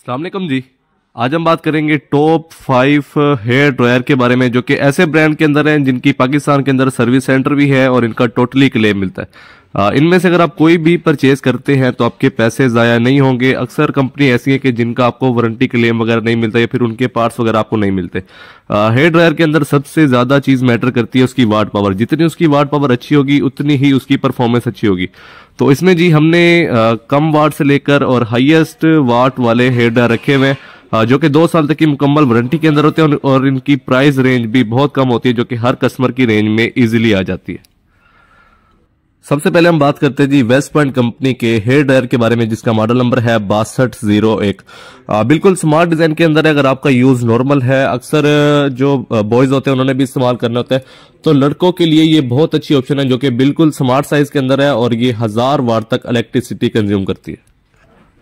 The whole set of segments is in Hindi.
अस्सलाम वालेकुम जी। आज हम बात करेंगे टॉप 5 हेयर ड्रायर के बारे में, जो कि ऐसे ब्रांड के अंदर हैं जिनकी पाकिस्तान के अंदर सर्विस सेंटर भी है और इनका टोटली क्लेम मिलता है। इनमें से अगर आप कोई भी परचेज करते हैं तो आपके पैसे ज़ाया नहीं होंगे। अक्सर कंपनी ऐसी है कि जिनका आपको वारंटी क्लेम वगैरह नहीं मिलता या फिर उनके पार्ट्स वगैरह आपको नहीं मिलते। हेयर ड्रायर के अंदर सबसे ज़्यादा चीज़ मैटर करती है उसकी वाट पावर। जितनी उसकी वाट पावर अच्छी होगी उतनी ही उसकी परफॉर्मेंस अच्छी होगी। तो इसमें जी हमने कम वाट से लेकर और हाईएस्ट वाट वाले हेयर ड्रायर रखे हुए हैं, जो कि 2 साल तक की मुकम्मल वारंटी के अंदर होते हैं और इनकी प्राइस रेंज भी बहुत कम होती है, जो कि हर कस्टमर की रेंज में इजीली आ जाती है। सबसे पहले हम बात करते हैं जी वेस्ट पॉइंट कंपनी के हेयर ड्रायर के बारे में, जिसका मॉडल नंबर है 6201। बिल्कुल स्मार्ट डिजाइन के अंदर है। अगर आपका यूज नॉर्मल है, अक्सर जो बॉयज होते हैं उन्होंने भी इस्तेमाल करना होता है, तो लड़कों के लिए ये बहुत अच्छी ऑप्शन है, जो कि बिल्कुल स्मार्ट साइज के अंदर है और ये 1000 वाट तक इलेक्ट्रिसिटी कंज्यूम करती है।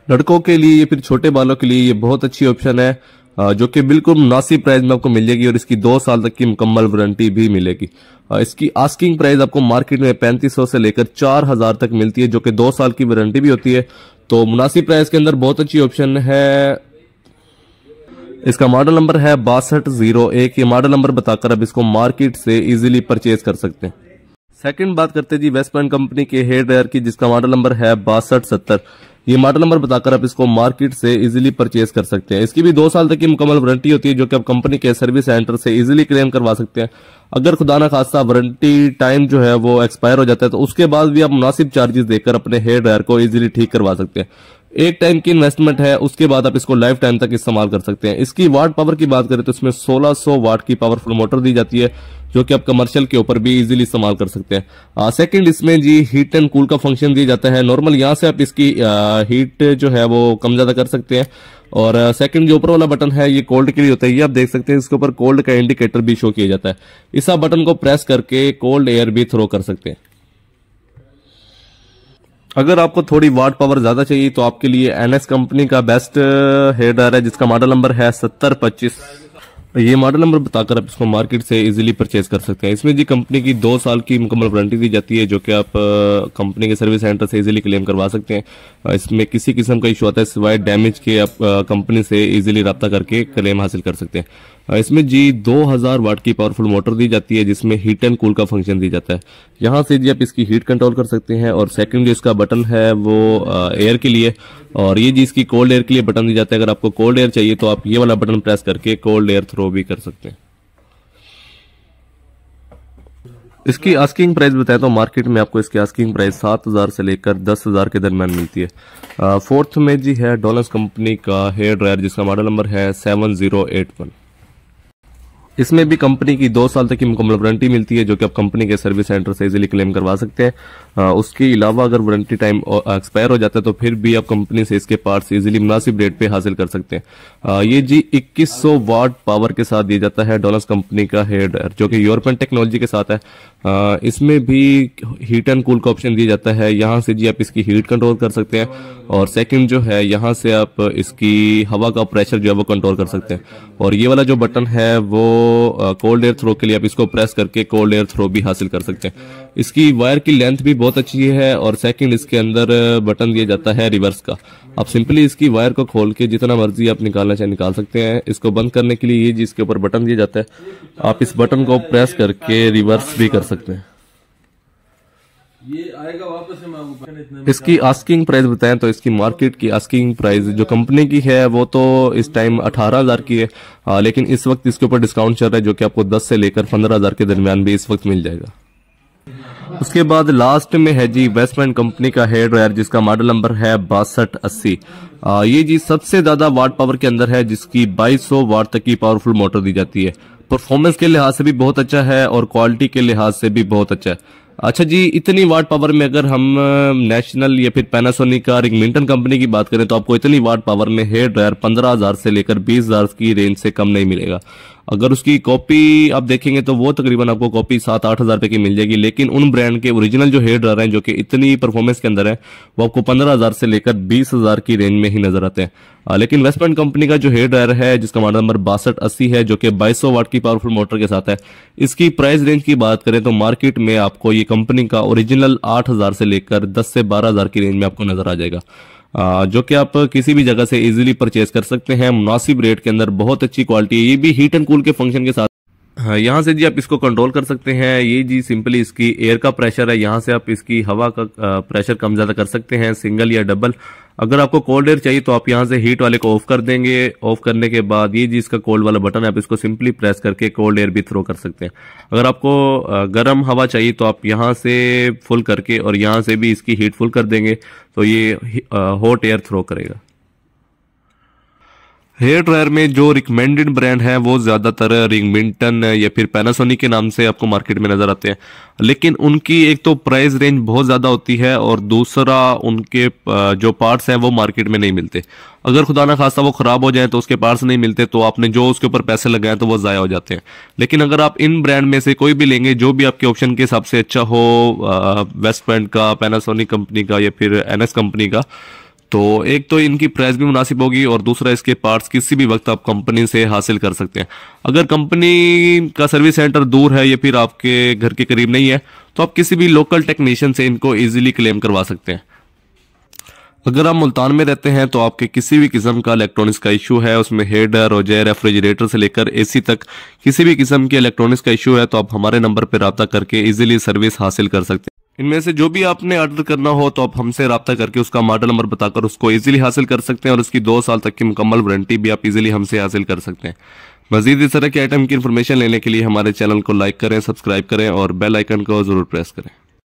लड़कों के लिए, फिर छोटे बालों के लिए ये बहुत अच्छी ऑप्शन है, जो कि बिल्कुल मुनासिब प्राइस में आपको मिल जाएगी और इसकी 2 साल तक की मुकम्मल वारंटी भी मिलेगी। इसकी आस्किंग प्राइस आपको मार्केट में 3500 से लेकर 4000 तक मिलती है, जो कि 2 साल की वारंटी भी होती है। तो मुनासिब प्राइस के अंदर बहुत अच्छी ऑप्शन है। इसका मॉडल नंबर है 6201। ये मॉडल नंबर बताकर आप इसको मार्केट से इजीली परचेज कर सकते हैं। सेकंड बात करते हैं जी वेस्ट पॉइंट कंपनी के हेयर ड्रायर की, जिसका मॉडल नंबर है 6270। ये मॉडल नंबर बताकर आप इसको मार्केट से इजीली परचेज कर सकते हैं। इसकी भी 2 साल तक की मुकम्मल वारंटी होती है, जो कि आप कंपनी के सर्विस सेंटर से इजीली क्लेम करवा सकते हैं। अगर खुदा ना खास्ता वारंटी टाइम जो है वो एक्सपायर हो जाता है, तो उसके बाद भी आप मुनासिब चार्जेस देकर अपने हेयर ड्रायर को इजीली ठीक करवा सकते हैं। एक टाइम की इन्वेस्टमेंट है, उसके बाद आप इसको लाइफ टाइम तक इस्तेमाल कर सकते हैं। इसकी वाट पावर की बात करें तो इसमें 1600 वाट की पावरफुल मोटर दी जाती है, जो कि आप कमर्शियल के ऊपर भी इजीली इस्तेमाल कर सकते हैं। सेकंड, इसमें जी हीट एंड कूल का फंक्शन दिया जाता है। नॉर्मल यहां से आप इसकी हीट जो है वो कम ज्यादा कर सकते हैं। और सेकंड जो ऊपर वाला बटन है ये कोल्ड के लिए होता है। ये आप देख सकते हैं, इसके ऊपर कोल्ड का इंडिकेटर भी शो किया जाता है। इस आप बटन को प्रेस करके कोल्ड एयर भी थ्रो कर सकते हैं। अगर आपको थोड़ी वाट पावर ज्यादा चाहिए तो आपके लिए एनएस कंपनी का बेस्ट हेयर ड्रायर है, जिसका मॉडल नंबर है 7025। ये मॉडल नंबर बताकर आप इसको मार्केट से इजीली परचेज कर सकते हैं। इसमें जी कंपनी की 2 साल की मुकम्मल वारंटी दी जाती है, जो कि आप कंपनी के सर्विस सेंटर से इजीली क्लेम करवा सकते हैं। इसमें किसी किस्म का इशू आता है सिवाय डैमेज के, आप कंपनी से इजीली रब्ता करके क्लेम हासिल कर सकते हैं। इसमें जी 2000 वाट की पावरफुल मोटर दी जाती है, जिसमें हीट एंड कूल का फंक्शन दी जाता है। यहाँ से जी आप इसकी हीट कंट्रोल कर सकते हैं। और सेकंड जो इसका बटन है वो एयर के लिए, और ये जी इसकी कोल्ड एयर के लिए बटन दी जाता है। अगर आपको कोल्ड एयर चाहिए तो आप ये वाला बटन प्रेस करके कोल्ड एयर थ्रो भी कर सकते हैं। इसकी आस्किंग प्राइस बताएं तो मार्केट में आपको इसकी आस्किंग प्राइस 7000 से लेकर 10000 के दरमियान मिलती है। फोर्थ में जी है डॉलर्स कंपनी का हेयर ड्रायर, जिसका मॉडल नंबर है 7081। इसमें भी कंपनी की 2 साल तक की मुकम्मल वारंटी मिलती है, जो कि आप कंपनी के सर्विस सेंटर से इजीली क्लेम करवा सकते हैं। उसके अलावा अगर वारंटी टाइम एक्सपायर हो जाता है तो फिर भी आप कंपनी से इसके पार्ट्स इजीली मुनासिब रेट पे हासिल कर सकते हैं। ये जी 2100 वाट पावर के साथ दिया जाता है डॉलर्स कंपनी का हेयर ड्रायर, जो कि यूरोपियन टेक्नोलॉजी के साथ है। इसमें भी हीट एंड कूल का ऑप्शन दिया जाता है। यहाँ से जी आप इसकी हीट कंट्रोल कर सकते हैं। और सेकंड जो है, यहाँ से आप इसकी हवा का प्रेशर जो है वो कंट्रोल कर सकते हैं। और ये वाला जो बटन है वो कोल्ड एयर थ्रो के लिए, आप इसको प्रेस करके कोल्ड एयर थ्रो भी हासिल कर सकते हैं। इसकी वायर की लेंथ भी बहुत अच्छी है। और सेकंड, इसके अंदर बटन दिया जाता है रिवर्स का। आप सिंपली इसकी वायर को खोल के जितना मर्जी आप निकालना चाहे निकाल सकते हैं। इसको बंद करने के लिए ये जी इसके ऊपर बटन दिया जाता है, आप इस बटन को प्रेस करके रिवर्स भी कर सकते हैं। ये आएगा वापस। इसकी आस्किंग प्राइस बताएं तो इसकी मार्केट की आस्किंग प्राइस जो कंपनी की है वो तो इस टाइम 18000 की है, लेकिन इस वक्त इसके ऊपर डिस्काउंट चल रहा है, जो कि आपको 10 से लेकर 15000 के दरमियान भी इस वक्त मिल जाएगा। उसके बाद लास्ट में है जी वेस्ट पॉइंट कंपनी का हेयर ड्रायर, जिसका मॉडल नंबर है 6280। ये जी सबसे ज्यादा वाट पावर के अंदर है, जिसकी 2200 वाट तक की पावरफुल मोटर दी जाती है। परफॉर्मेंस के लिहाज से भी बहुत अच्छा है और क्वालिटी के लिहाज से भी बहुत अच्छा है। अच्छा जी, इतनी वाट पावर में अगर हम नेशनल या फिर पैनासोनिक का रिंगमिंटन कंपनी की बात करें तो आपको इतनी वाट पावर में हेयर ड्रायर 15000 से लेकर 20000 की रेंज से कम नहीं मिलेगा। अगर उसकी कॉपी आप देखेंगे तो वो तकरीबन आपको कॉपी 7-8 रुपए की मिल जाएगी, लेकिन उन ब्रांड के ओरिजिनल जो हेयर ड्रायर हैं जो कि इतनी परफॉर्मेंस के अंदर है वो आपको 15,000 से लेकर 20,000 की रेंज में ही नजर आते हैं। लेकिन वेस्ट पॉइंट कंपनी का जो हेयर ड्रायर है जिसका मॉडल नंबर 6280 है जो कि 2200 वाट की पावरफुल मोटर के साथ है, इसकी प्राइस रेंज की बात करें तो मार्केट में आपको ये कंपनी का ओरिजिनल 8,000 से लेकर 10 से 12,000 की रेंज में आपको नजर आ जाएगा। जो कि आप किसी भी जगह से इजीली परचेज कर सकते हैं मुनासिब रेट के अंदर। बहुत अच्छी क्वालिटी है, ये भी हीट एंड कूल के फंक्शन के साथ। हाँ, यहाँ से जी आप इसको कंट्रोल कर सकते हैं। ये जी सिंपली इसकी एयर का प्रेशर है, यहाँ से आप इसकी हवा का प्रेशर कम ज्यादा कर सकते हैं, सिंगल या डबल। अगर आपको कोल्ड एयर चाहिए तो आप यहाँ से हीट वाले को ऑफ कर देंगे। ऑफ करने के बाद ये जी इसका कोल्ड वाला बटन है, आप इसको सिंपली प्रेस करके कोल्ड एयर भी थ्रो कर सकते हैं। अगर आपको गर्म हवा चाहिए तो आप यहाँ से फुल करके और यहाँ से भी इसकी हीट फुल कर देंगे तो ये हॉट एयर थ्रो करेगा। हेयर ड्रायर में जो रिकमेंडेड ब्रांड है वो ज्यादातर रिंगमिंटन या फिर पैनासोनिक के नाम से आपको मार्केट में नजर आते हैं, लेकिन उनकी एक तो प्राइस रेंज बहुत ज्यादा होती है और दूसरा उनके जो पार्ट्स हैं वो मार्केट में नहीं मिलते। अगर खुदा ना खास्ता वो खराब हो जाए तो उसके पार्ट्स नहीं मिलते, तो आपने जो उसके ऊपर पैसे लगाए तो वो जाया हो जाते हैं। लेकिन अगर आप इन ब्रांड में से कोई भी लेंगे जो भी आपके ऑप्शन के हिसाब से अच्छा हो, वेस्ट पॉइंट का, पैनासोनिक कंपनी का या फिर एनएस कंपनी का, तो एक तो इनकी प्राइस भी मुनासिब होगी और दूसरा इसके पार्ट्स किसी भी वक्त आप कंपनी से हासिल कर सकते हैं। अगर कंपनी का सर्विस सेंटर दूर है या फिर आपके घर के करीब नहीं है तो आप किसी भी लोकल टेक्नीशियन से इनको इजीली क्लेम करवा सकते हैं। अगर आप मुल्तान में रहते हैं तो आपके किसी भी किस्म का इलेक्ट्रॉनिक्स का इशू है, उसमें हेयर ड्रायर हो जाए, रेफ्रिजरेटर से लेकर एसी तक किसी भी किस्म के इलेक्ट्रॉनिक्स का इशू है तो आप हमारे नंबर पर रब्ता करके इजीली सर्विस हासिल कर सकते हैं। इनमें से जो भी आपने ऑर्डर करना हो तो आप हमसे रब्ता करके उसका मॉडल नंबर बताकर उसको इजीली हासिल कर सकते हैं और उसकी 2 साल तक की मुकम्मल वारंटी भी आप इजीली हमसे हासिल कर सकते हैं। मजीद इस तरह के आइटम की इन्फॉर्मेशन लेने के लिए हमारे चैनल को लाइक करें, सब्सक्राइब करें और बेल आइकन को जरूर प्रेस करें।